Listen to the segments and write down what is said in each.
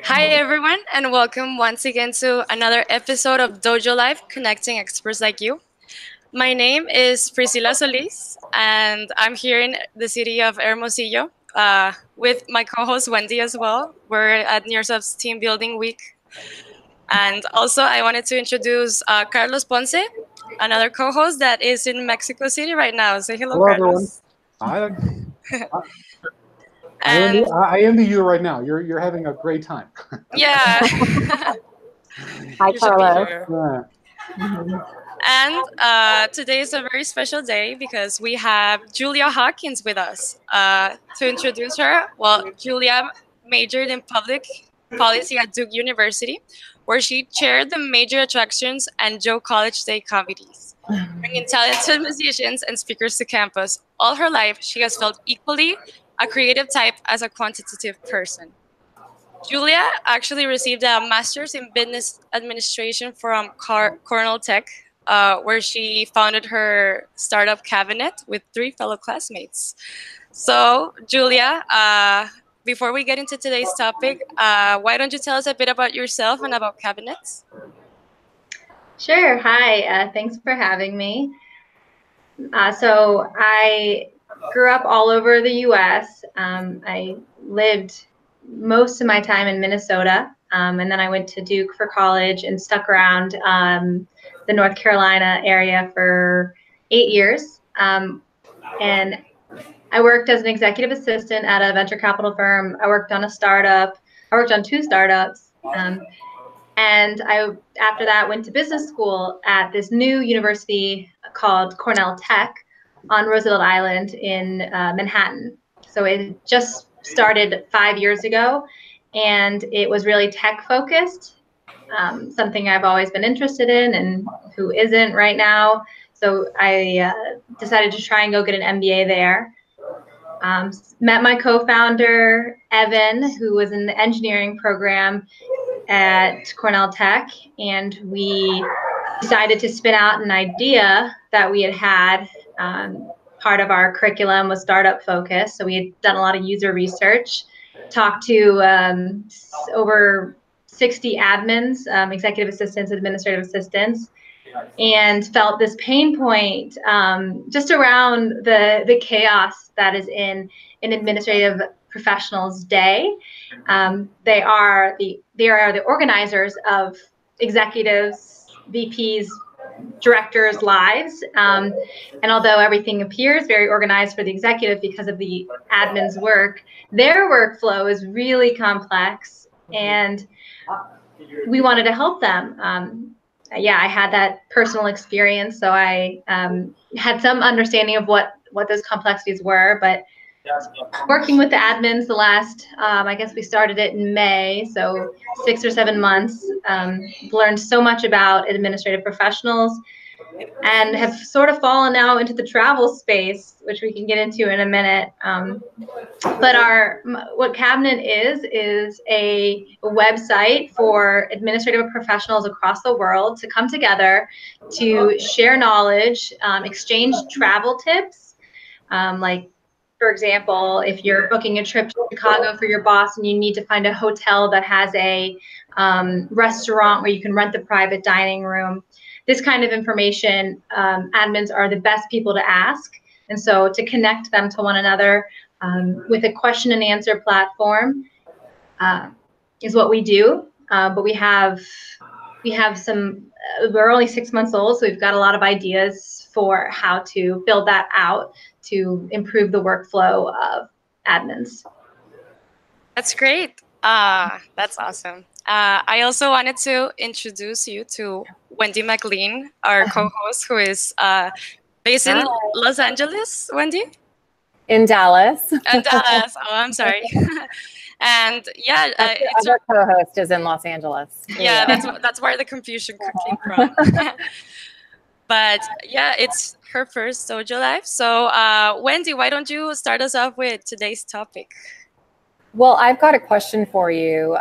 Hi, everyone, and welcome once again to another episode of DojoLIVE, connecting experts like you. My name is Priscila Solis, and I'm here in the city of Hermosillo with my co host Wendy as well. We're at NearSub's Team Building Week. And also, I wanted to introduce Carlos Ponce, another co host that is in Mexico City right now. Say hello, Hello, everyone. Carlos. I, And I envy you right now. You're having a great time. yeah, Hi, you should be Carlos. here. Yeah. And today is a very special day because we have Julia Hawkins with us. To introduce her, well, Julia majored in public policy at Duke University, where she chaired the major attractions and Joe College Day committees, bringing talented musicians and speakers to campus. All her life, she has felt equally a creative type as a quantitative person. Julia actually received a master's in business administration from Cornell Tech, where she founded her startup cabinet with 3 fellow classmates. So, Julia, before we get into today's topic, why don't you tell us a bit about yourself and about cabinets? Sure. Hi. Thanks for having me. So I grew up all over the U.S. I lived most of my time in Minnesota, and then I went to Duke for college and stuck around the North Carolina area for 8 years. And I worked as an executive assistant at a venture capital firm. I worked on a startup. I worked on 2 startups. And I, after that, went to business school at this new university called Cornell Tech on Roosevelt Island in Manhattan. So it just started 5 years ago, and it was really tech focused, something I've always been interested in, and who isn't right now. So I decided to try and go get an MBA there. Met my co-founder, Evan, who was in the engineering program at Cornell Tech, and we decided to spin out an idea that we had. Part of our curriculum was startup focused, so we had done a lot of user research, talked to over 60 admins, executive assistants, administrative assistants, and felt this pain point just around the chaos that is in an administrative professional's day. They are the organizers of executives, VPs, directors' lives. And although everything appears very organized for the executive because of the admin's work, their workflow is really complex, and we wanted to help them. Yeah, I had that personal experience, so I had some understanding of what those complexities were, but working with the admins the last, I guess we started it in May, so 6 or 7 months, learned so much about administrative professionals, and have sort of fallen now into the travel space, which we can get into in a minute. But what Cabinet is a website for administrative professionals across the world to come together to share knowledge, exchange travel tips, like, for example, if you're booking a trip to Chicago for your boss and you need to find a hotel that has a restaurant where you can rent the private dining room, this kind of information, admins are the best people to ask. And so to connect them to one another with a question and answer platform is what we do. But we have some, we're only 6 months old, so we've got a lot of ideas for how to build that out to improve the workflow of admins. That's great. That's awesome. I also wanted to introduce you to Wendy McLean, our co-host, who is based in Los Angeles. Wendy? In Dallas. In Dallas. Oh, I'm sorry. And yeah, our co-host is in Los Angeles. Yeah, that's where the confusion came from. But yeah, it's her first DojoLIVE. So Wendy, why don't you start us off with today's topic? Well, I've got a question for you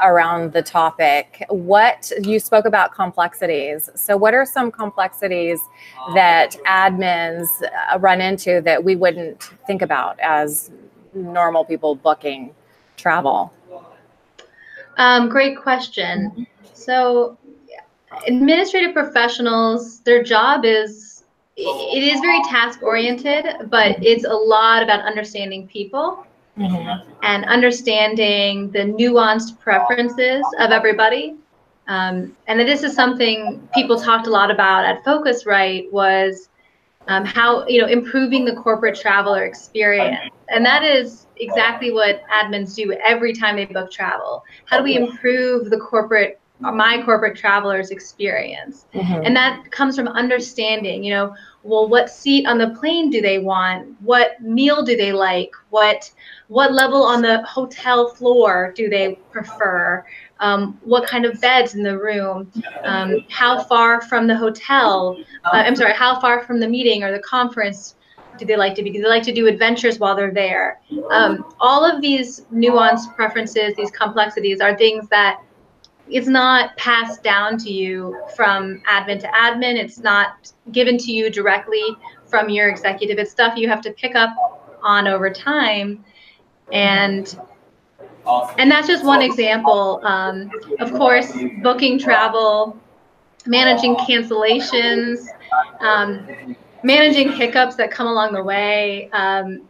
around the topic. What you spoke about complexities. So what are some complexities that admins run into that we wouldn't think about as normal people booking travel? Great question. So administrative professionals, their job is, it is very task oriented, but it's a lot about understanding people and understanding the nuanced preferences of everybody. And this is something people talked a lot about at Focusrite, was how, improving the corporate traveler experience. And that is exactly what admins do every time they book travel. How do we improve my corporate traveler's experience? And that comes from understanding, well, what seat on the plane do they want? What meal do they like? What level on the hotel floor do they prefer? What kind of beds in the room? How far from the hotel? How far from the meeting or the conference do they like to be? Do they like to do adventures while they're there? All of these nuanced preferences, these complexities, are things that it's not passed down to you from admin to admin. It's not given to you directly from your executive. It's stuff you have to pick up on over time. And that's just one example. Of course, booking travel, managing cancellations, managing hiccups that come along the way.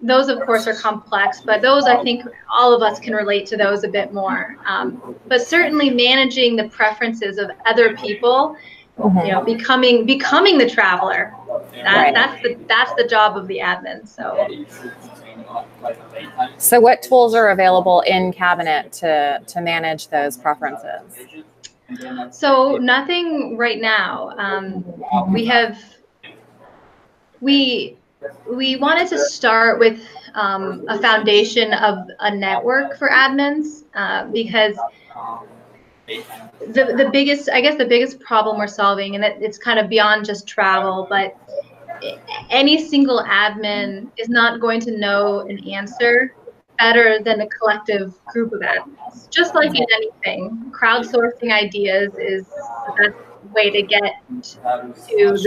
Those, of course, are complex, but those, I think all of us can relate to those a bit more. But certainly managing the preferences of other people, becoming the traveler. That's the job of the admin. So what tools are available in Cabinet to manage those preferences? So nothing right now. We wanted to start with a foundation of a network for admins, because the biggest problem we're solving, and it's kind of beyond just travel, but any single admin is not going to know an answer better than a collective group of admins. Just like in anything, crowdsourcing ideas is the best way to get to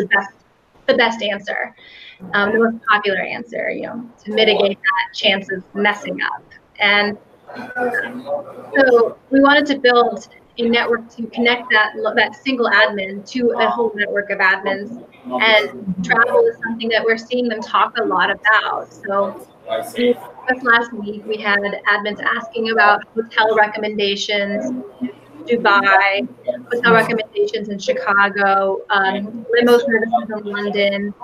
the best answer, the most popular answer, to mitigate that chance of messing up. And so we wanted to build a network to connect that single admin to a whole network of admins. And travel is something that we're seeing them talk a lot about. So just last week, we had admins asking about hotel recommendations in Dubai, hotel recommendations in Chicago, limo services in London,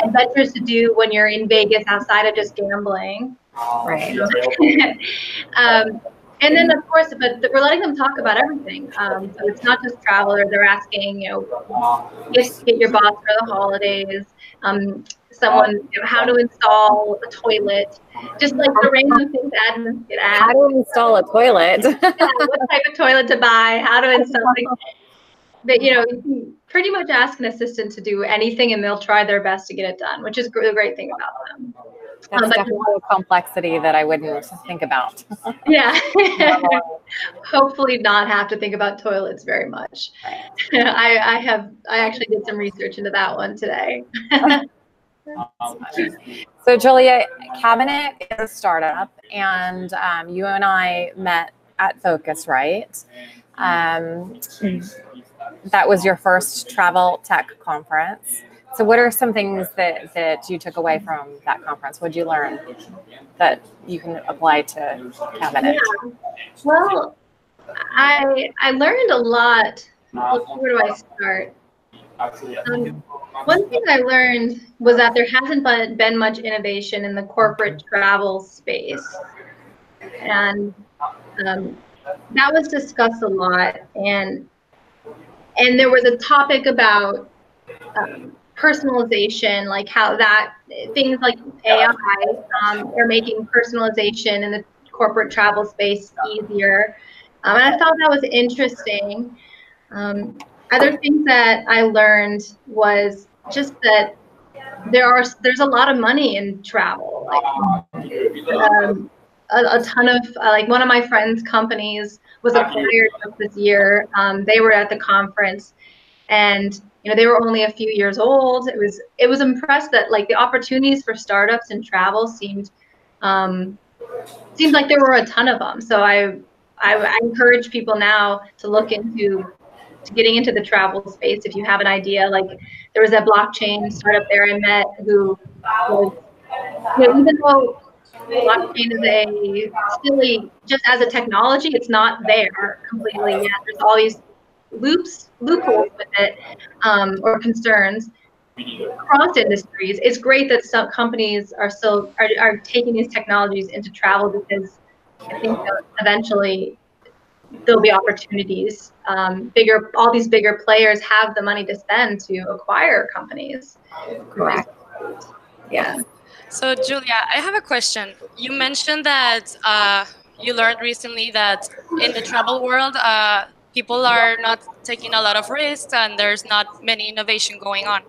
adventures to do when you're in Vegas outside of just gambling. Right. And then, of course, but we're letting them talk about everything. So it's not just travel. They're asking, get your boss for the holidays. How to install a toilet. Just like the random things admins get asked. How to install a toilet? What type of toilet to buy? How to install it. But you can pretty much ask an assistant to do anything, and they'll try their best to get it done, which is the great thing about them. That's definitely a complexity that I wouldn't think about. Yeah. Hopefully not have to think about toilets very much. I actually did some research into that one today. So Julia, Cabinet is a startup, and you and I met at Focusrite. That was your first travel tech conference. So what are some things that you took away from that conference? What did you learn that you can apply to Cabinet? Yeah. Well, I learned a lot. Where do I start? One thing I learned was that there hasn't been much innovation in the corporate travel space. And that was discussed a lot. And there was a topic about personalization, like how things like AI are making personalization in the corporate travel space easier. And I thought that was interesting. Other things that I learned was just that there's a lot of money in travel. Like, a ton of one of my friends' companies was acquired this year. They were at the conference, and they were only a few years old. It was impressed that the opportunities for startups in travel seemed like there were a ton of them. So I encourage people now to look into getting into the travel space if you have an idea. Like there was a blockchain startup there I met who was, even though blockchain is a silly, just as a technology, it's not there completely yet. There's all these loopholes with it, or concerns across industries. It's great that some companies are still are taking these technologies into travel, because I think that eventually there'll be opportunities. All these bigger players have the money to spend to acquire companies. Correct. Yeah. So, Julia, I have a question. You mentioned that you learned recently that in the travel world, people are not taking a lot of risks and there's not many innovation going on.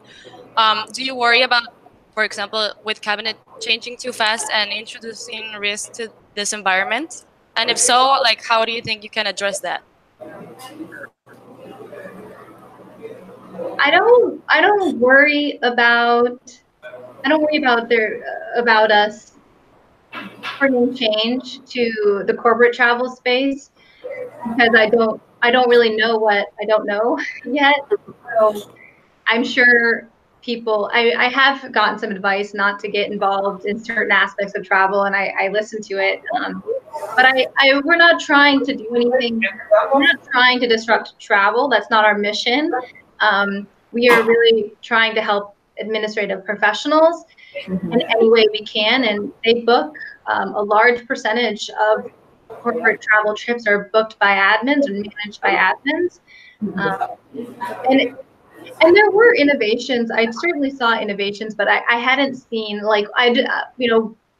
Do you worry about, for example, with cabinet changing too fast and introducing risk to this environment? And if so, like, how do you think you can address that? I don't worry about about us bringing change to the corporate travel space, because I don't really know what I don't know yet. So I'm sure I have gotten some advice not to get involved in certain aspects of travel, and I listen to it. But we're not trying to do anything. We're not trying to disrupt travel. That's not our mission. We are really trying to help administrative professionals in any way we can, and they book a large percentage of corporate travel trips are booked by admins and managed by admins. And there were innovations. I certainly saw innovations, but I hadn't seen, like,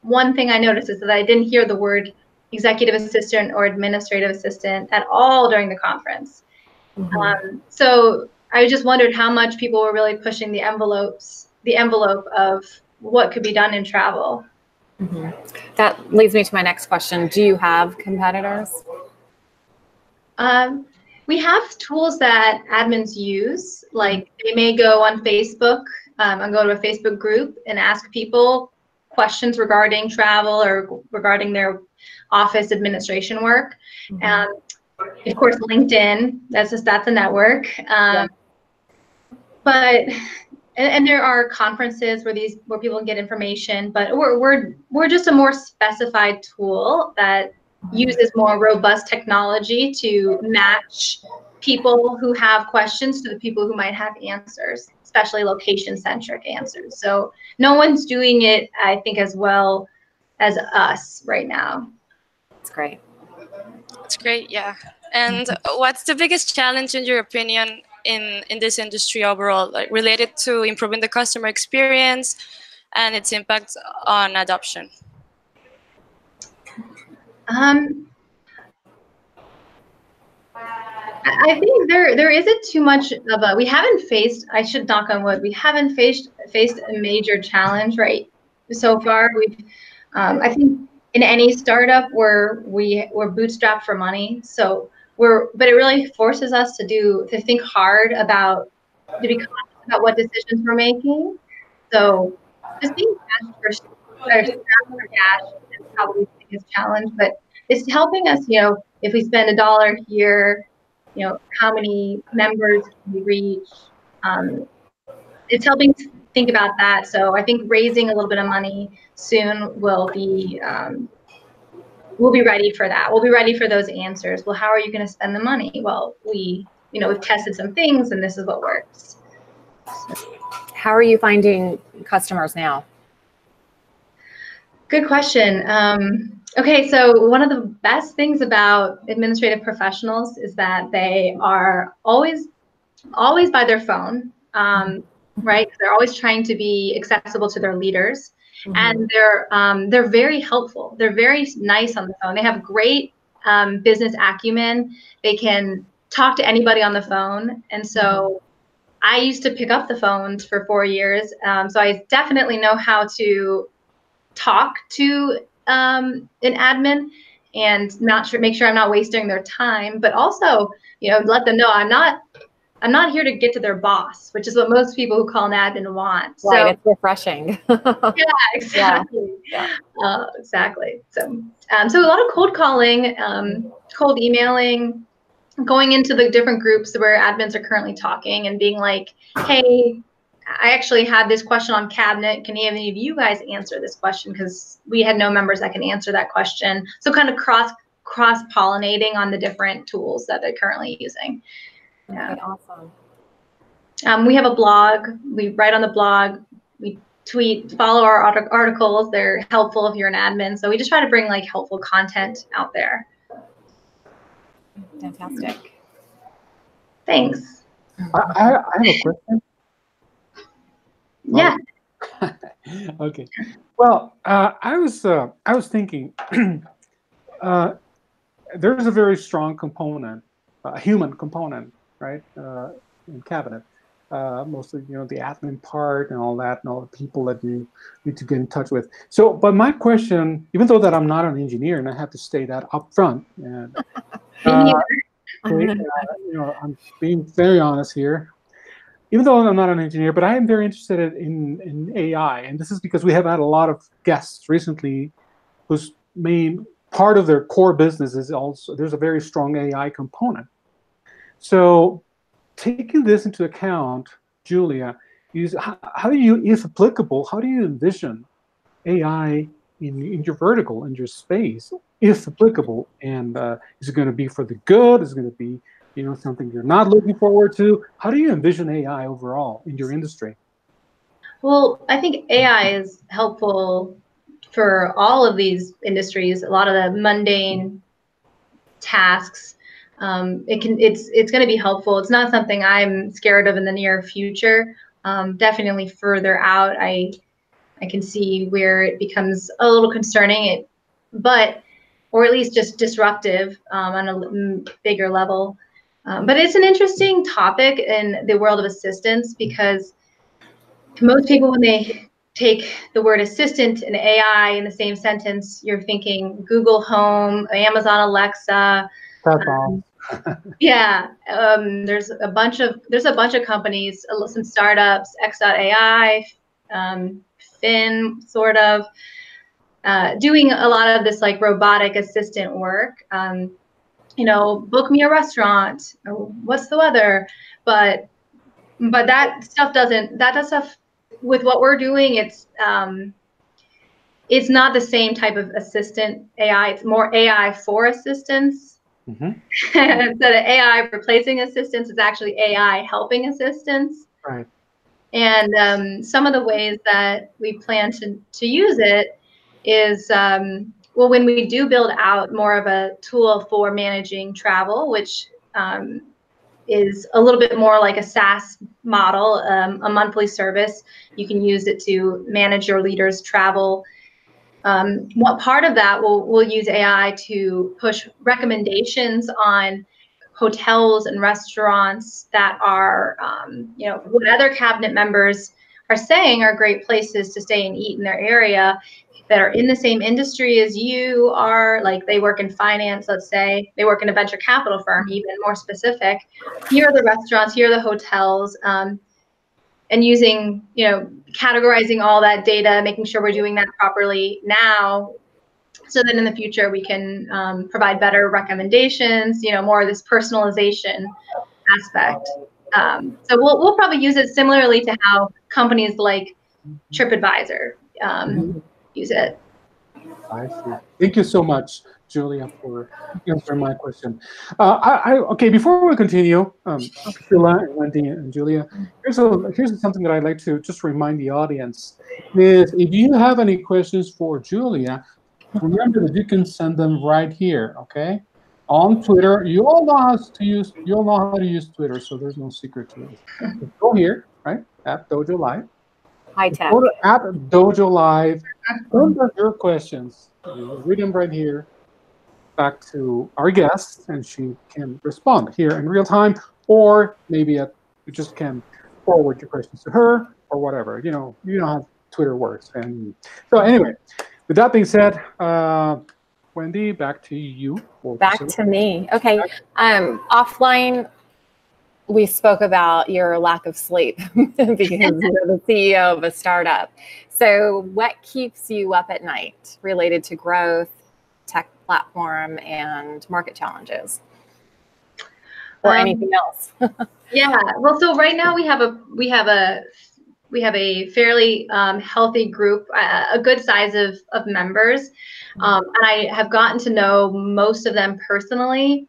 one thing I noticed is that I didn't hear the word executive assistant or administrative assistant at all during the conference. So I just wondered how much people were really pushing the envelope of what could be done in travel. That leads me to my next question. Do you have competitors? We have tools that admins use. Like they may go on Facebook and go to a Facebook group and ask people questions regarding travel or regarding their office administration work. Of course, LinkedIn, that's a network. But there are conferences where people can get information, but we're just a more specified tool that uses more robust technology to match people who have questions to the people who might have answers, especially location-centric answers. So no one's doing it, I think, as well as us right now. That's great. That's great, yeah. And what's the biggest challenge, in your opinion, in this industry overall, like related to improving the customer experience and its impact on adoption? I think there isn't too much of a, we haven't faced, I should knock on wood, we haven't faced a major challenge right so far. I think in any startup we're bootstrapped for money, so but it really forces us to think hard to be conscious about what decisions we're making. So just being cash for cash is probably the biggest challenge, but it's helping us, if we spend $1 here, how many members can we reach? It's helping to think about that. So I think raising a little bit of money soon we'll be ready for that. We'll be ready for those answers. Well, how are you going to spend the money? Well, we've tested some things and this is what works. How are you finding customers now? Good question. Okay, so one of the best things about administrative professionals is that they are always by their phone, right? They're always trying to be accessible to their leaders, and they're very helpful. They're very nice on the phone. They have great business acumen. They can talk to anybody on the phone, and so I used to pick up the phones for 4 years, so I definitely know how to talk to an admin and make sure I'm not wasting their time, but also, let them know I'm not I'm not here to get to their boss, which is what most people who call an admin want. Right, So it's refreshing. yeah, exactly. Exactly. So so a lot of cold calling, cold emailing, going into the different groups where admins are currently talking and being like, hey, I actually had this question on cabinet. Can any of you guys answer this question? Because we had no members that can answer that question. So kind of cross-pollinating on the different tools that they're currently using. Yeah. Okay, awesome. We have a blog. We write on the blog. We tweet, follow our articles. They're helpful if you're an admin. So we just try to bring like helpful content out there. Fantastic. Thanks. I have a question. Yeah. Okay. Well, I was thinking there's a very strong component, a human component, right, in cabinet. Mostly, the admin part and all that, and all the people that you need to get in touch with. So, but my question, even though that I'm not an engineer, and I have to state that up front, and I'm being very honest here. Even though I'm not an engineer, but I am very interested in AI, and this is because we have had a lot of guests recently whose main part of their core business is also, there's a very strong AI component. So taking this into account, Julia, how do you, if applicable, how do you envision AI in your vertical, in your space, if applicable? And is it going to be for the good? Is it going to be something you're not looking forward to? How do you envision AI overall in your industry? Well, I think AI is helpful for all of these industries. A lot of the mundane tasks, it's going to be helpful. It's not something I'm scared of in the near future. Definitely further out, I can see where it becomes a little concerning, or at least just disruptive on a bigger level. But it's an interesting topic in the world of assistants, because most people, when they take the word assistant and AI in the same sentence, you're thinking Google Home, Amazon Alexa. That's all. Yeah, there's a bunch of companies, some startups, X.AI, Fin, sort of, doing a lot of this like robotic assistant work. Book me a restaurant. What's the weather? But that stuff with what we're doing. It's not the same type of assistant AI. It's more AI for assistants. Mm-hmm. Instead of AI replacing assistants, it's actually AI helping assistants. Right. And some of the ways that we plan to use it is, when we do build out more of a tool for managing travel, which is a little bit more like a SaaS model, a monthly service. You can use it to manage your leaders' travel. What part of that we'll use AI to push recommendations on hotels and restaurants that are, what other cabinet members are saying are great places to stay and eat in their area, that are in the same industry as you are. Like, they work in finance, let's say, they work in a venture capital firm, even more specific. Here are the restaurants, here are the hotels, and using, categorizing all that data, making sure we're doing that properly now, so that in the future we can provide better recommendations, more of this personalization aspect. So we'll probably use it similarly to how companies like TripAdvisor use it. I see. Thank you so much, Julia, for answering my question. Okay, before we continue, Priscilla and Wendy and Julia, here's something that I'd like to just remind the audience is, if you have any questions for Julia, remember that you can send them right here, okay? On Twitter. You all know how to use Twitter, so there's no secret to it. Go here, right? At DojoLIVE. High tech. Go to at DojoLIVE. Send us your questions. We'll read them right here back to our guest, and she can respond here in real time, or maybe you just can forward your questions to her, or whatever. You know how Twitter works. And so anyway, with that being said, Wendy, back to you. Back to me. Okay. Offline we spoke about your lack of sleep because you're the CEO of a startup. So what keeps you up at night related to growth, tech platform, and market challenges? Or anything else? Yeah. Well, so right now we have a fairly healthy group, a good size of members, and I have gotten to know most of them personally,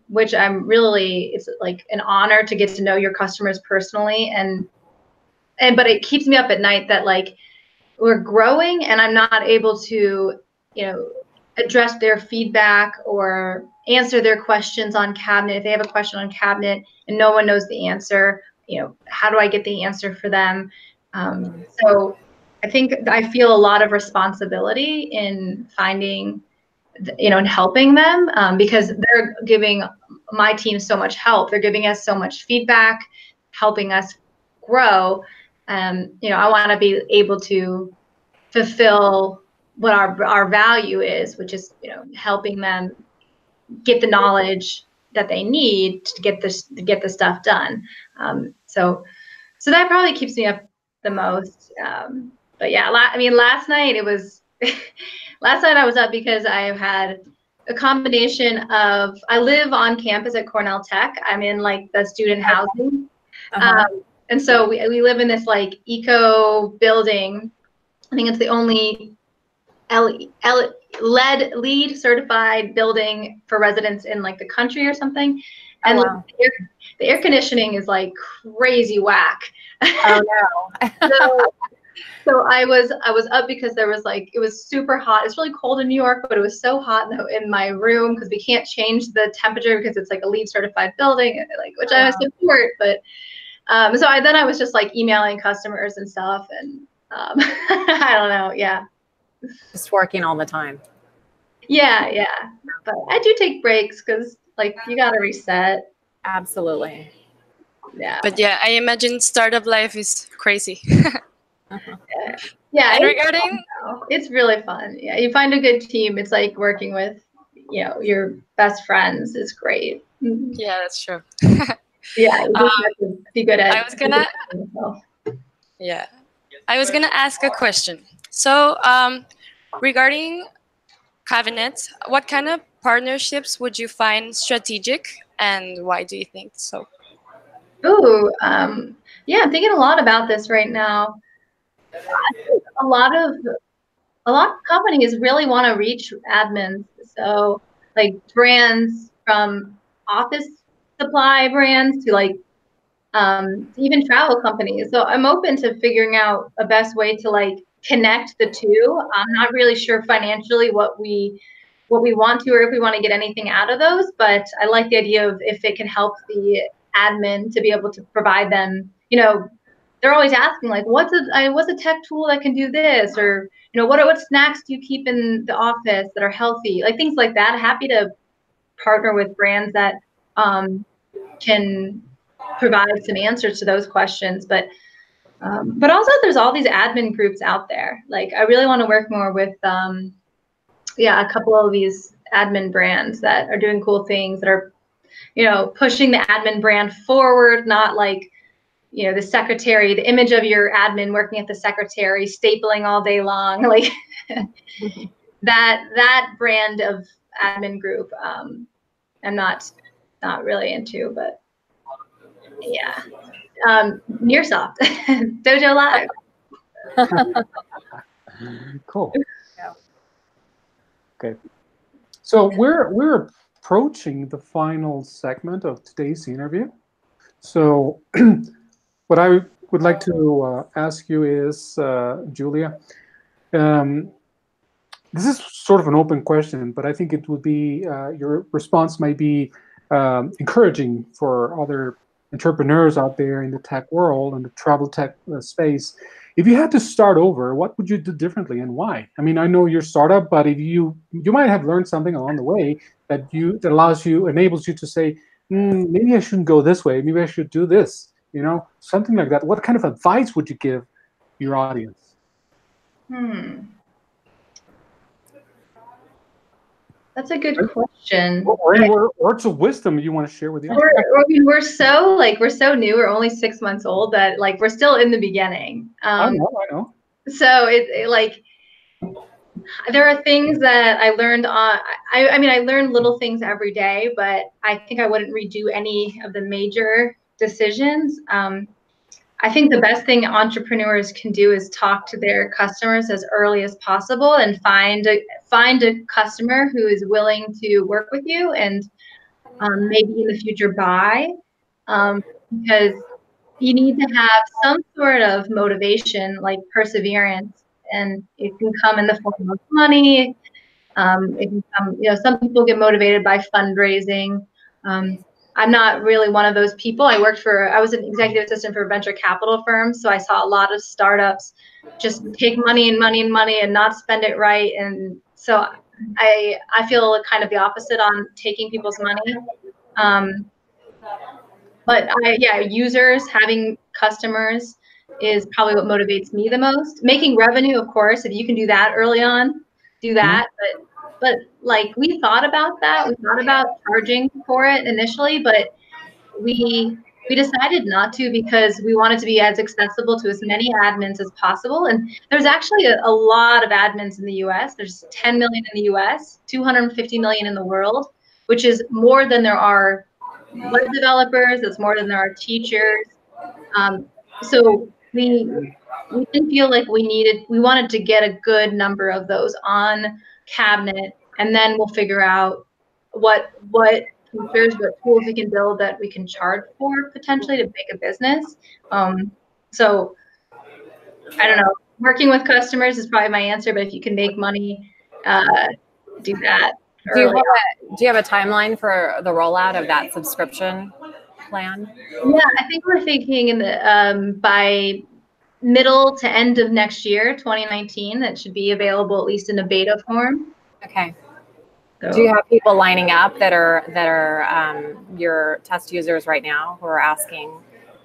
which it's like an honor to get to know your customers personally, but it keeps me up at night that like we're growing and I'm not able to, address their feedback or answer their questions on cabinet. If they have a question on cabinet and no one knows the answer, how do I get the answer for them? So I think I feel a lot of responsibility in finding, and helping them, because they're giving my team so much help. They're giving us so much feedback, helping us grow. I want to be able to fulfill what our value is, which is, helping them get the knowledge that they need to get the stuff done. So that probably keeps me up the most. But yeah, last night it was, last night I was up because I had a combination of, I live on campus at Cornell Tech. I'm in like the student housing. And so we live in this like eco building. I think it's the only LEED certified building for residents in like the country or something. And the air conditioning is like crazy whack. Oh no. So I was up because there was like, it was super hot. It's really cold in New York, but it was so hot in my room because we can't change the temperature because it's like a LEED certified building, like, which I support. But so I was just like emailing customers and stuff, and I don't know. Yeah. Just working all the time. Yeah. But I do take breaks because like you got to reset. Absolutely. Yeah. But yeah, I imagine startup life is crazy. Yeah. And regarding, it's really fun. Yeah. You find a good team. It's like working with, your best friends is great. yeah, that's true. Yeah. You just have to be good at I was gonna ask a question. So, regarding cabinets, what kind of partnerships would you find strategic, and why do you think so? Ooh, yeah, I'm thinking a lot about this right now. A lot of companies really want to reach admins. So, like brands from office supply brands to like even travel companies. So I'm open to figuring out a best way to like connect the two. I'm not really sure financially what we want to, or if we want to get anything out of those, but I like the idea of if it can help the admin to be able to provide them, they're always asking like, what's a tech tool that can do this? Or, what snacks do you keep in the office that are healthy? Like things like that. Happy to partner with brands that can provide some answers to those questions. But also there's all these admin groups out there. Like I really want to work more with, a couple of these admin brands that are doing cool things, that are, pushing the admin brand forward, not like, the secretary, the image of your admin working at the secretary, stapling all day long, like that brand of admin group. I'm not really into, but yeah. Nearsoft, DojoLIVE. Cool. Okay, so we're approaching the final segment of today's interview. So what I would like to ask you is, Julia, this is sort of an open question, but I think it would be, your response might be encouraging for other entrepreneurs out there in the tech world and the travel tech space. If you had to start over, what would you do differently and why? I mean, I know you're startup, but if you might have learned something along the way that enables you to say, maybe I shouldn't go this way. Maybe I should do this. Something like that. What kind of advice would you give your audience? That's a good question. Or any words of wisdom you want to share with the audience? We're so new. We're only 6 months old that like we're still in the beginning. I know. So it like there are things that I learned on. I mean, I learn little things every day, but I think I wouldn't redo any of the major decisions. I think the best thing entrepreneurs can do is talk to their customers as early as possible and find a customer who is willing to work with you and maybe in the future buy, because you need to have some sort of motivation, like perseverance, and it can come in the form of money. It can come, some people get motivated by fundraising. I'm not really one of those people. I was an executive assistant for a venture capital firm, so I saw a lot of startups just take money and money and money and not spend it right. And so I feel kind of the opposite on taking people's money. But users, having customers is probably what motivates me the most. Making revenue, of course, if you can do that early on, do that. But like we thought about that. We thought about charging for it initially, but we decided not to because we wanted to be as accessible to as many admins as possible. And there's actually a lot of admins in the US. There's 10 million in the US, 250 million in the world, which is more than there are web developers. It's more than there are teachers. So we didn't feel like we wanted to get a good number of those on cabinet, and then we'll figure out what features, what tools we can build that we can charge for potentially to make a business. So I don't know. Working with customers is probably my answer, but if you can make money, do that. Do you have a timeline for the rollout of that subscription plan? Yeah, I think we're thinking in the by middle to end of next year, 2019, that should be available at least in a beta form. Okay. So, do you have people lining up that are your test users right now who are asking,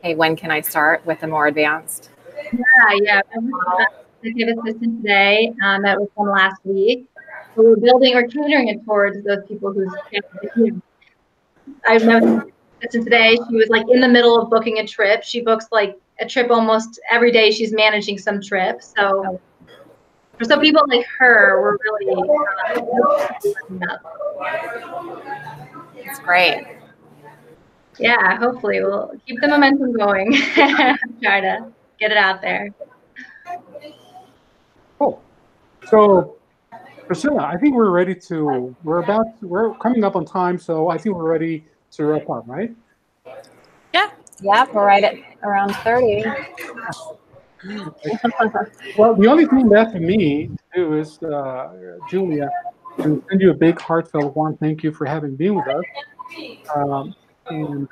hey, when can I start with the more advanced? Yeah. I was executive assistant today. That was one last week. So we're catering it towards those people who's, I've known assistant today. She was like in the middle of booking a trip. She books like a trip almost every day. She's managing some trip. So for some people like her, we're really It's great. Yeah, hopefully we'll keep the momentum going. Try to get it out there. Cool. So Priscilla, I think we're coming up on time, so I think we're ready to wrap up, right? Yeah, we're right at around 30. Well, the only thing left for me to do is, Julia, to send you a big, heartfelt warm thank you for having been with us. And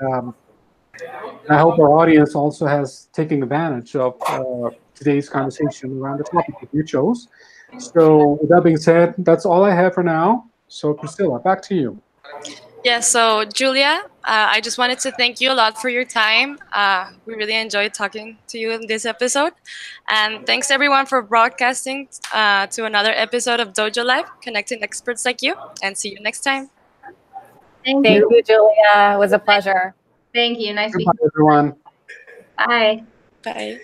I hope our audience also has taken advantage of today's conversation around the topic that you chose. So with that being said, that's all I have for now. So Priscilla, back to you. Yeah, so Julia, I just wanted to thank you a lot for your time. We really enjoyed talking to you in this episode. And thanks everyone for broadcasting to another episode of DojoLIVE, connecting experts like you. And see you next time. Thank you, Julia. It was a pleasure. Thank you. Nice Goodbye, everyone. Bye. Bye.